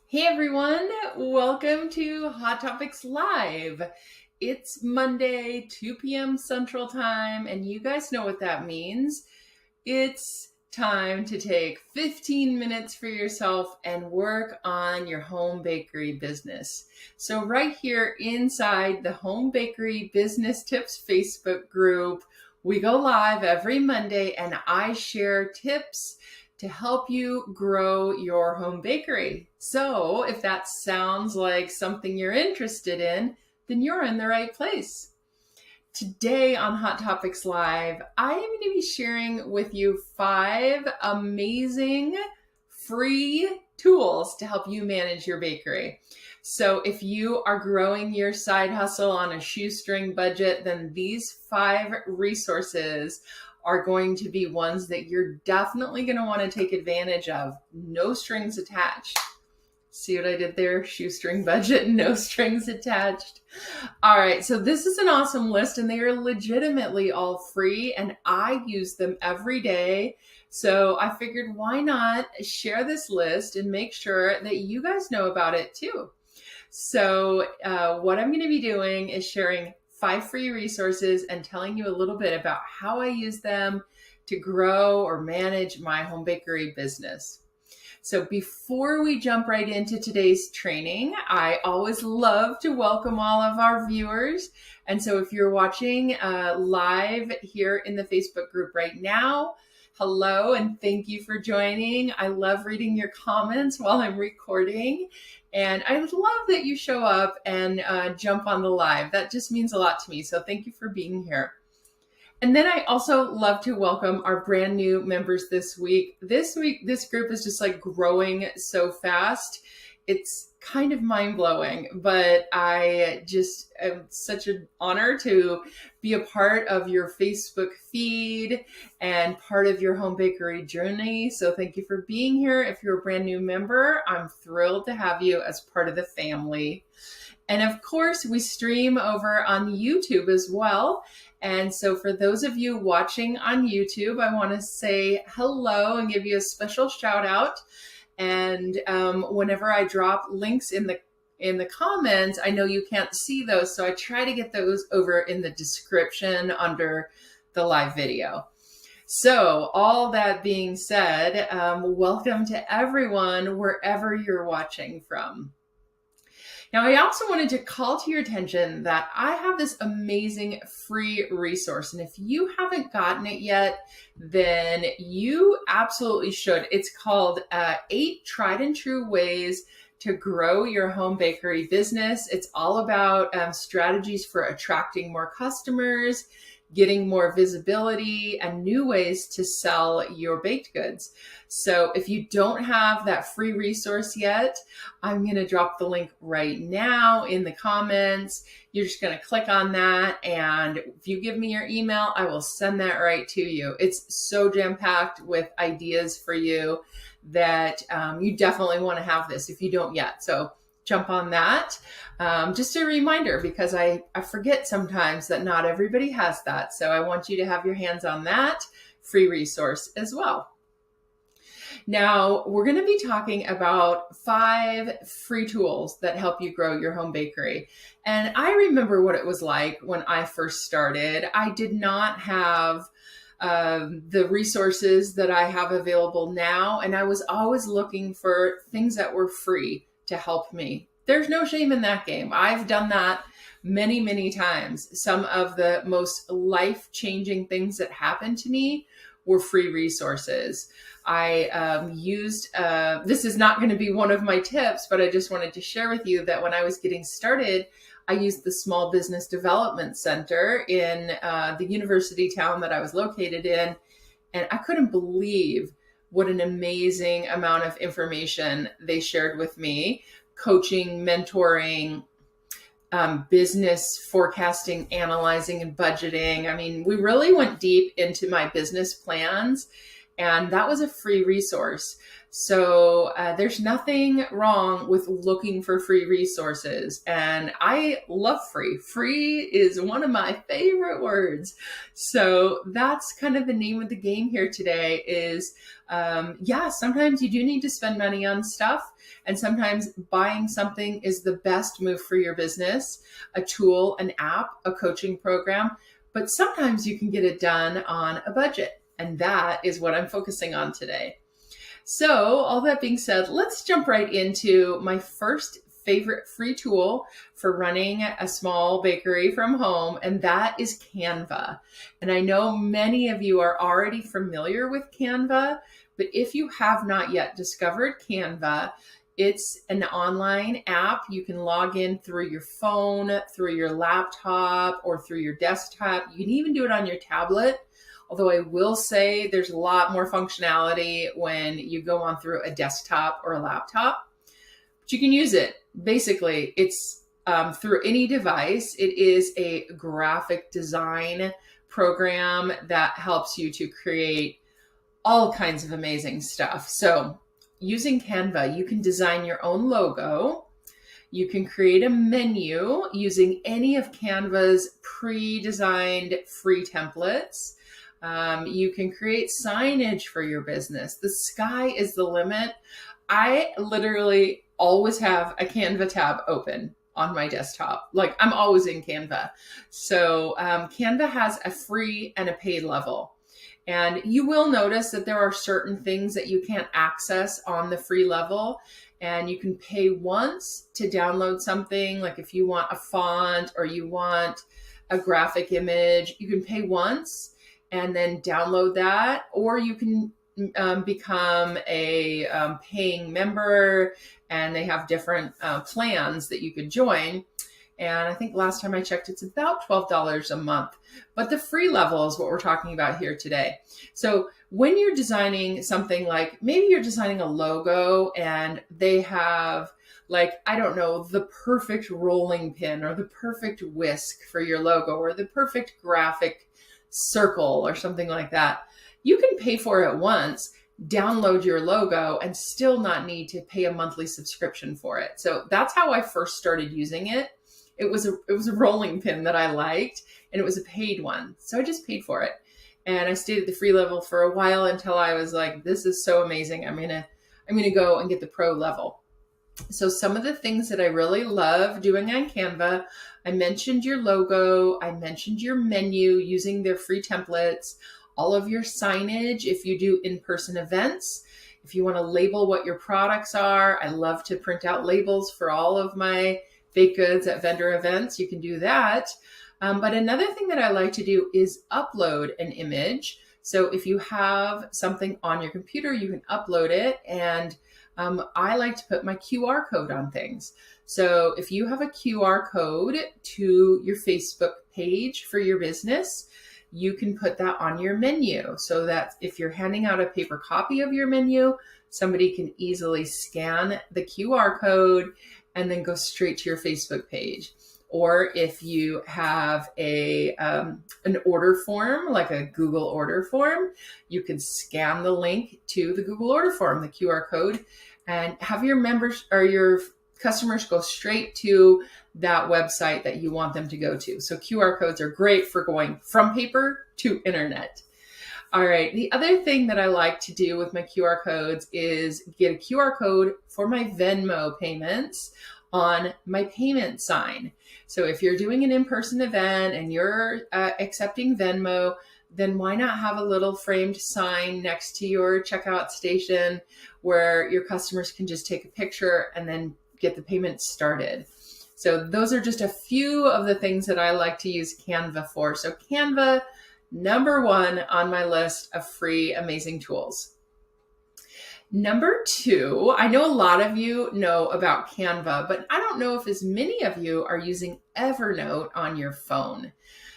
Hey everyone, welcome to Hot Topics Live. It's Monday, 2 p.m. Central Time, and you guys know what that means. It's time to take 15 minutes for yourself and work on your home bakery business. So right here inside the Home Bakery Business Tips Facebook group, we go live every Monday and I share tips to help you grow your home bakery. So if that sounds like something you're interested in, then you're in the right place. Today on Hot Topics Live, I am going to be sharing with you 5 amazing free tools to help you manage your bakery. So if you are growing your side hustle on a shoestring budget, then these 5 resources are going to be ones that you're definitely going to want to take advantage of. No strings attached. See what I did there? Shoestring budget, no strings attached. All right, so this is an awesome list and they are legitimately all free and I use them every day. So I figured why not share this list and make sure that you guys know about it too. So what I'm going to be doing is sharing 5 free resources and telling you a little bit about how I use them to grow or manage my home bakery business. So before we jump right into today's training, I always love to welcome all of our viewers. And so if you're watching live here in the Facebook group right now, hello and thank you for joining. I love reading your comments while I'm recording. And I love that you show up and jump on the live. That just means a lot to me. So thank you for being here. And then I also love to welcome our brand new members this week. This group is just like growing so fast. It's kind of mind-blowing, but I just am such an honor to be a part of your Facebook feed and part of your home bakery journey. So thank you for being here. If you're a brand new member, I'm thrilled to have you as part of the family. And of course, we stream over on YouTube as well. And so for those of you watching on YouTube, I want to say hello and give you a special shout out. And whenever I drop links in the comments, I know you can't see those, so I try to get those over in the description under the live video. So all that being said, welcome to everyone wherever you're watching from. Now, I also wanted to call to your attention that I have this amazing free resource. And if you haven't gotten it yet, then you absolutely should. It's called 8 Tried and True Ways to Grow Your Home Bakery Business. It's all about strategies for attracting more customers, getting more visibility, and new ways to sell your baked goods. So if you don't have that free resource yet, I'm going to drop the link right now in the comments. You're just going to click on that. And if you give me your email, I will send that right to you. It's so jam-packed with ideas for you that you definitely want to have this if you don't yet. So jump on that. Just a reminder, because I forget sometimes that not everybody has that. So I want you to have your hands on that free resource as well. Now, we're going to be talking about 5 free tools that help you grow your home bakery. And I remember what it was like when I first started. I did not have the resources that I have available now. And I was always looking for things that were free to help me. There's no shame in that game. I've done that many, many times. Some of the most life-changing things that happened to me were free resources. I used, this is not going to be one of my tips, but I just wanted to share with you that when I was getting started, I used the Small Business Development Center in the university town that I was located in. And I couldn't believe what an amazing amount of information they shared with me. Coaching, mentoring, business forecasting, analyzing, and budgeting. I mean, we really went deep into my business plans, and that was a free resource. So there's nothing wrong with looking for free resources. And I love free. Free is one of my favorite words. So that's kind of the name of the game here today is, sometimes you do need to spend money on stuff. And sometimes buying something is the best move for your business, a tool, an app, a coaching program. But sometimes you can get it done on a budget. And that is what I'm focusing on today. So all that being said, let's jump right into my first favorite free tool for running a small bakery from home, and that is Canva. And I know many of you are already familiar with Canva, but if you have not yet discovered Canva, it's an online app. You can log in through your phone, through your laptop, or through your desktop. You can even do it on your tablet. Although I will say there's a lot more functionality when you go on through a desktop or a laptop, but you can use it. Basically, it's through any device. It is a graphic design program that helps you to create all kinds of amazing stuff. So using Canva, you can design your own logo. You can create a menu using any of Canva's pre-designed free templates. You can create signage for your business. The sky is the limit. I literally always have a Canva tab open on my desktop. Like I'm always in Canva. So Canva has a free and a paid level. And you will notice that there are certain things that you can't access on the free level. And you can pay once to download something. Like if you want a font or you want a graphic image, you can pay once and then download that, or you can become a paying member, and they have different plans that you could join. And I think last time I checked, it's about $12 a month. But the free level is what we're talking about here today. So when you're designing something like, maybe you're designing a logo and they have the perfect rolling pin or the perfect whisk for your logo or the perfect graphic circle or something like that. You can pay for it once, download your logo, and still not need to pay a monthly subscription for it. So that's how I first started using it. It was a rolling pin that I liked, and it was a paid one. So I just paid for it. And I stayed at the free level for a while until I was like, this is so amazing. I'm gonna go and get the pro level. So some of the things that I really love doing on Canva, I mentioned your logo, I mentioned your menu using their free templates, all of your signage if you do in-person events. If you want to label what your products are, I love to print out labels for all of my baked goods at vendor events. You can do that. But another thing that I like to do is upload an image. So if you have something on your computer, you can upload it. And I like to put my QR code on things. So if you have a QR code to your Facebook page for your business, you can put that on your menu so that if you're handing out a paper copy of your menu, somebody can easily scan the QR code and then go straight to your Facebook page. Or if you have an order form, like a Google order form, you can scan the link to the Google order form, the QR code, and have your members or your customers go straight to that website that you want them to go to. So QR codes are great for going from paper to internet. All right. The other thing that I like to do with my QR codes is get a QR code for my Venmo payments on my payment sign. So if you're doing an in-person event and you're accepting Venmo, then why not have a little framed sign next to your checkout station where your customers can just take a picture and then get the payment started. So those are just a few of the things that I like to use Canva for. So Canva, number one on my list of free, amazing tools. Number two, I know a lot of you know about Canva, but I don't know if as many of you are using Evernote on your phone.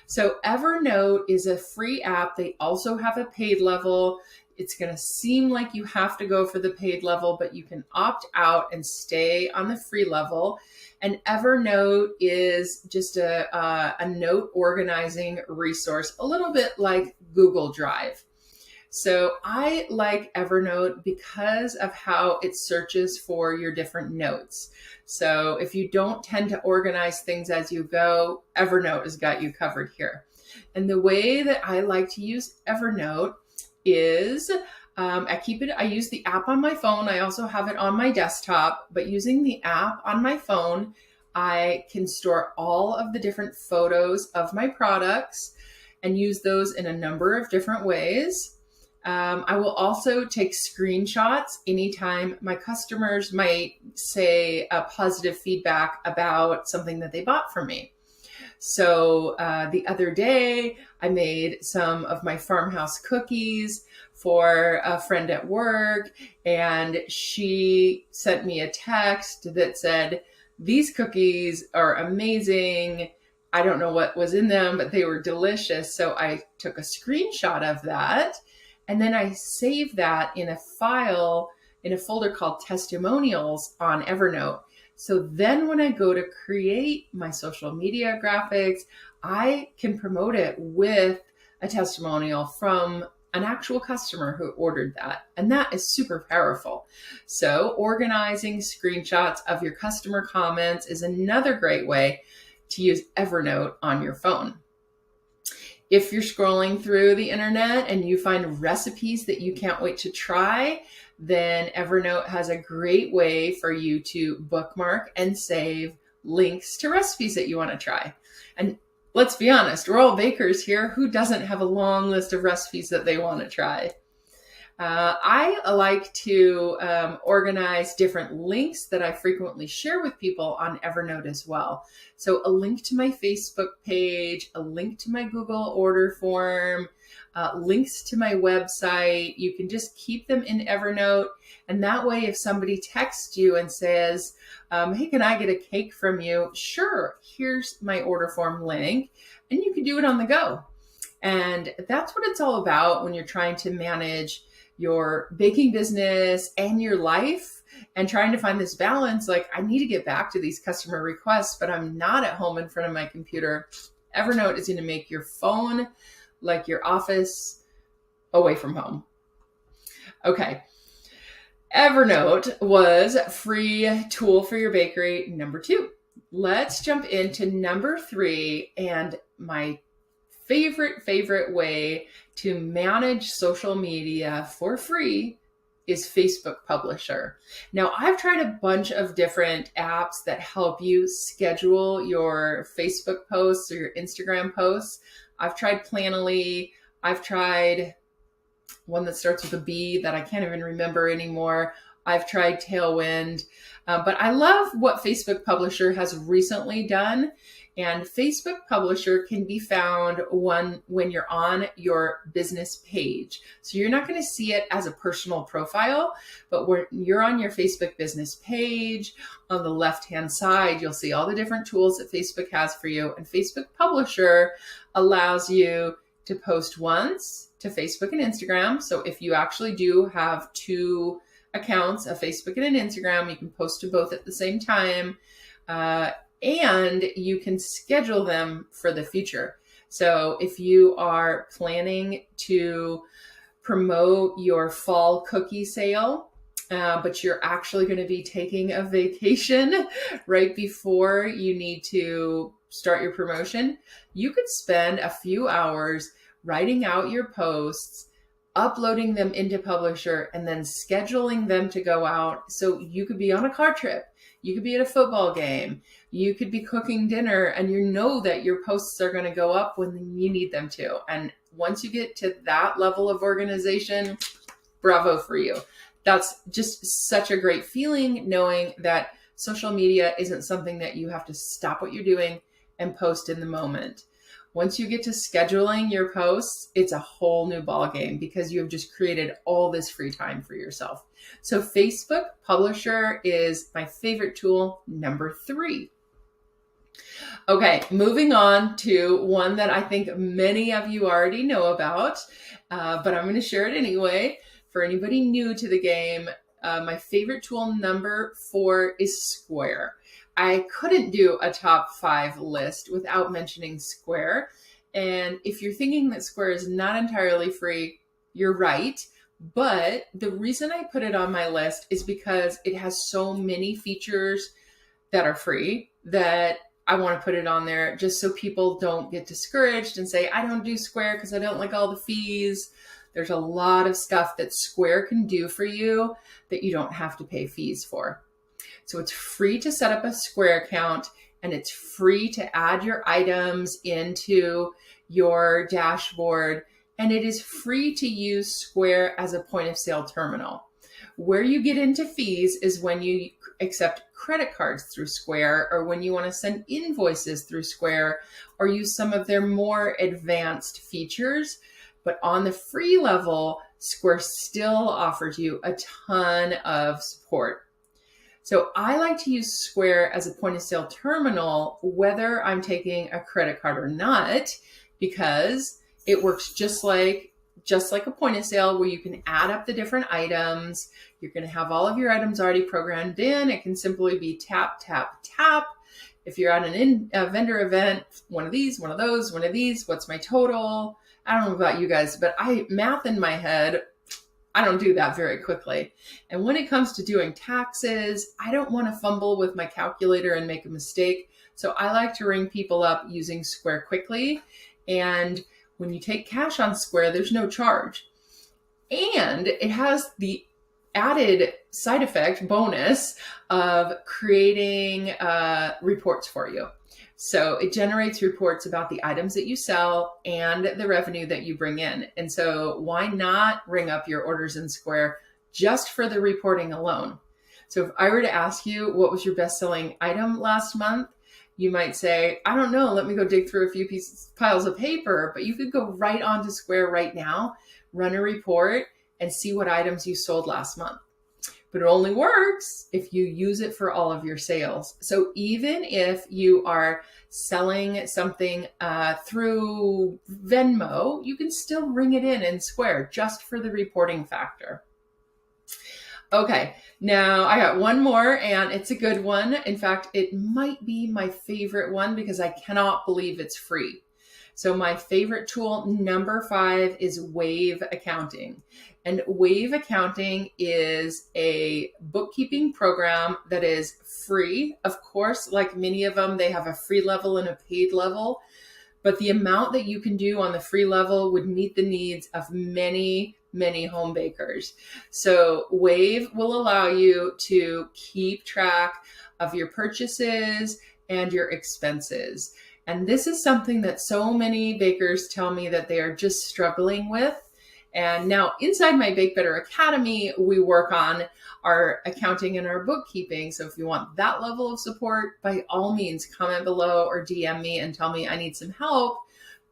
So Evernote is a free app. They also have a paid level. It's going to seem like you have to go for the paid level, but you can opt out and stay on the free level. And Evernote is just a note organizing resource, a little bit like Google Drive. So I like Evernote because of how it searches for your different notes. So if you don't tend to organize things as you go, Evernote has got you covered here. And the way that I like to use Evernote is I use the app on my phone. I also have it on my desktop, but using the app on my phone, I can store all of the different photos of my products and use those in a number of different ways. I will also take screenshots anytime my customers might say a positive feedback about something that they bought from me. So the other day, I made some of my farmhouse cookies for a friend at work, and she sent me a text that said, "These cookies are amazing. I don't know what was in them, but they were delicious." So I took a screenshot of that, and then I saved that in a file in a folder called Testimonials on Evernote. So then when I go to create my social media graphics, I can promote it with a testimonial from an actual customer who ordered that. And that is super powerful. So organizing screenshots of your customer comments is another great way to use Evernote on your phone. If you're scrolling through the internet and you find recipes that you can't wait to try, then Evernote has a great way for you to bookmark and save links to recipes that you want to try. And let's be honest, we're all bakers here. Who doesn't have a long list of recipes that they want to try? I like to organize different links that I frequently share with people on Evernote as well. So a link to my Facebook page, a link to my Google order form, links to my website. You can just keep them in Evernote. And that way, if somebody texts you and says, "Hey, can I get a cake from you?" Sure, here's my order form link. And you can do it on the go. And that's what it's all about when you're trying to manage your baking business and your life and trying to find this balance. Like, I need to get back to these customer requests, but I'm not at home in front of my computer. Evernote is going to make your phone like your office away from home. Okay. Evernote was free tool for your bakery number 2. Let's jump into number 3, and my favorite way to manage social media for free is Facebook Publisher. Now, I've tried a bunch of different apps that help you schedule your Facebook posts or your Instagram posts. I've tried Planoly. I've tried one that starts with a B that I can't even remember anymore. I've tried Tailwind, but I love what Facebook Publisher has recently done. And Facebook Publisher can be found when you're on your business page. So you're not going to see it as a personal profile, but when you're on your Facebook business page, on the left-hand side, you'll see all the different tools that Facebook has for you. And Facebook Publisher allows you to post once to Facebook and Instagram. So if you actually do have 2 accounts, a Facebook and an Instagram, you can post to both at the same time. And you can schedule them for the future. So if you are planning to promote your fall cookie sale, but you're actually going to be taking a vacation right before you need to start your promotion, you could spend a few hours writing out your posts, uploading them into Publisher, and then scheduling them to go out. So you could be on a car trip. You could be at a football game. You could be cooking dinner, and you know that your posts are going to go up when you need them to. And once you get to that level of organization, bravo for you. That's just such a great feeling, knowing that social media isn't something that you have to stop what you're doing and post in the moment. Once you get to scheduling your posts, it's a whole new ballgame because you have just created all this free time for yourself. So Facebook Publisher is my favorite tool, number 3. Okay, moving on to one that I think many of you already know about, but I'm going to share it anyway. For anybody new to the game, my favorite tool, number 4, is Square. I couldn't do a top 5 list without mentioning Square. And if you're thinking that Square is not entirely free, you're right. But the reason I put it on my list is because it has so many features that are free that I want to put it on there just so people don't get discouraged and say, I don't do Square because I don't like all the fees. There's a lot of stuff that Square can do for you that you don't have to pay fees for. So it's free to set up a Square account, and it's free to add your items into your dashboard, and it is free to use Square as a point of sale terminal. Where you get into fees is when you accept credit cards through Square, or when you want to send invoices through Square, or use some of their more advanced features. But on the free level, Square still offers you a ton of support. So I like to use Square as a point of sale terminal, whether I'm taking a credit card or not, because it works just like a point of sale where you can add up the different items. You're going to have all of your items already programmed in. It can simply be tap, tap, tap. If you're at a vendor event, one of these, one of those, one of these, what's my total? I don't know about you guys, but math in my head, I don't do that very quickly. And when it comes to doing taxes, I don't want to fumble with my calculator and make a mistake. So I like to ring people up using Square quickly. And when you take cash on Square, there's no charge. And it has the added side effect bonus of creating reports for you. So it generates reports about the items that you sell and the revenue that you bring in. And so why not ring up your orders in Square just for the reporting alone? So if I were to ask you, what was your best-selling item last month? You might say, I don't know, let me go dig through a few piles of paper, but you could go right onto Square right now, run a report, and see what items you sold last month. But it only works if you use it for all of your sales. So even if you are selling something through Venmo, you can still ring it in Square just for the reporting factor. Okay, now I got one more, and it's a good one. In fact, it might be my favorite one because I cannot believe it's free. So my favorite tool, number 5, is Wave Accounting. And Wave Accounting is a bookkeeping program that is free. Of course, like many of them, they have a free level and a paid level. But the amount that you can do on the free level would meet the needs of many home bakers. So Wave will allow you to keep track of your purchases and your expenses. And this is something that so many bakers tell me that they are just struggling with. And now inside my Bake Better Academy, we work on our accounting and our bookkeeping. So if you want that level of support, by all means, comment below or DM me and tell me I need some help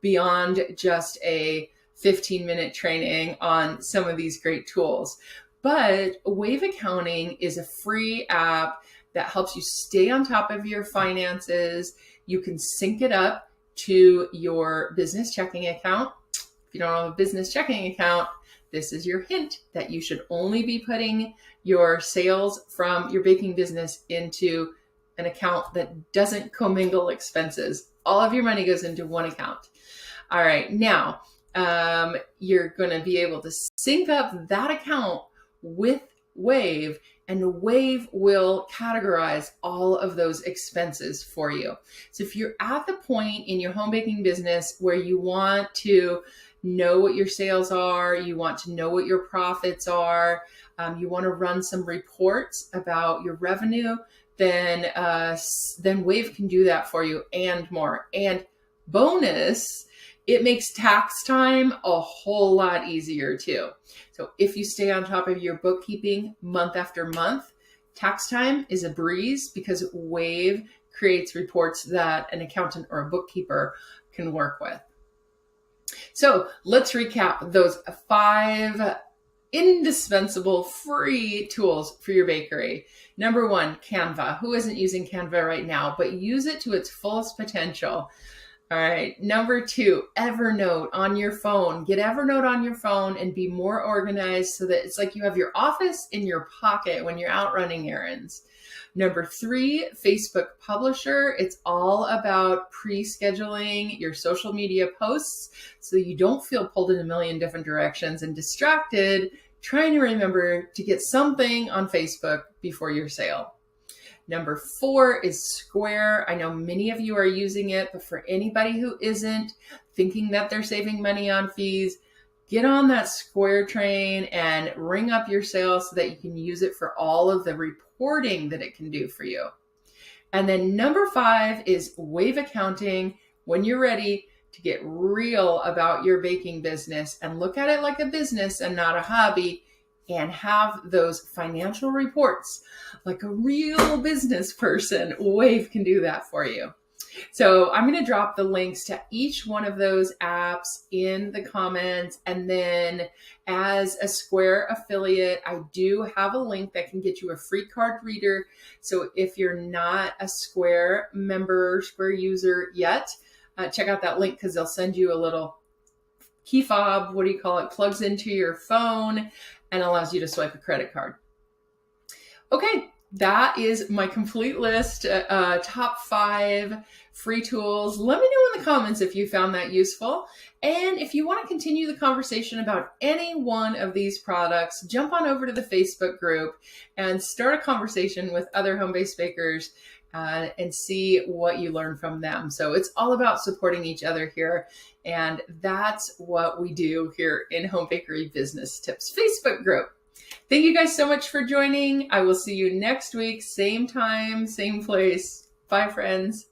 beyond just a 15-minute training on some of these great tools. But Wave Accounting is a free app that helps you stay on top of your finances. You can sync it up to your business checking account. If you don't have a business checking account, this is your hint that you should only be putting your sales from your baking business into an account that doesn't commingle expenses. All of your money goes into one account. All right, now you're going to be able to sync up that account with Wave, and Wave will categorize all of those expenses for you. So if you're at the point in your home baking business where you want to know what your sales are, you want to know what your profits are, you want to run some reports about your revenue, then Wave can do that for you and more. And bonus, it makes tax time a whole lot easier too. So if you stay on top of your bookkeeping month after month, tax time is a breeze because Wave creates reports that an accountant or a bookkeeper can work with. So let's recap those 5 indispensable free tools for your bakery. Number 1, Canva. Who isn't using Canva right now? But use it to its fullest potential. All right. Number 2, Evernote on your phone. Get Evernote on your phone and be more organized so that it's like you have your office in your pocket when you're out running errands. Number 3, Facebook Publisher. It's all about pre-scheduling your social media posts so you don't feel pulled in a million different directions and distracted trying to remember to get something on Facebook before your sale. Number 4 is Square. I know many of you are using it, but for anybody who isn't, thinking that they're saving money on fees, get on that Square train and ring up your sales so that you can use it for all of the reporting that it can do for you. And then number 5 is Wave Accounting. When you're ready to get real about your baking business and look at it like a business and not a hobby, and have those financial reports like a real business person, Wave can do that for you. So I'm going to drop the links to each one of those apps in the comments. And then as a Square affiliate, I do have a link that can get you a free card reader. So if you're not a Square member, Square user yet, check out that link because they'll send you a little key fob, plugs into your phone and allows you to swipe a credit card. Okay, that is my complete list, top 5 free tools. Let me know in the comments if you found that useful. And if you want to continue the conversation about any one of these products, jump on over to the Facebook group and start a conversation with other home-based bakers and see what you learn from them. So it's all about supporting each other here. And that's what we do here in Home Bakery Business Tips Facebook group. Thank you guys so much for joining. I will see you next week, same time, same place. Bye, friends.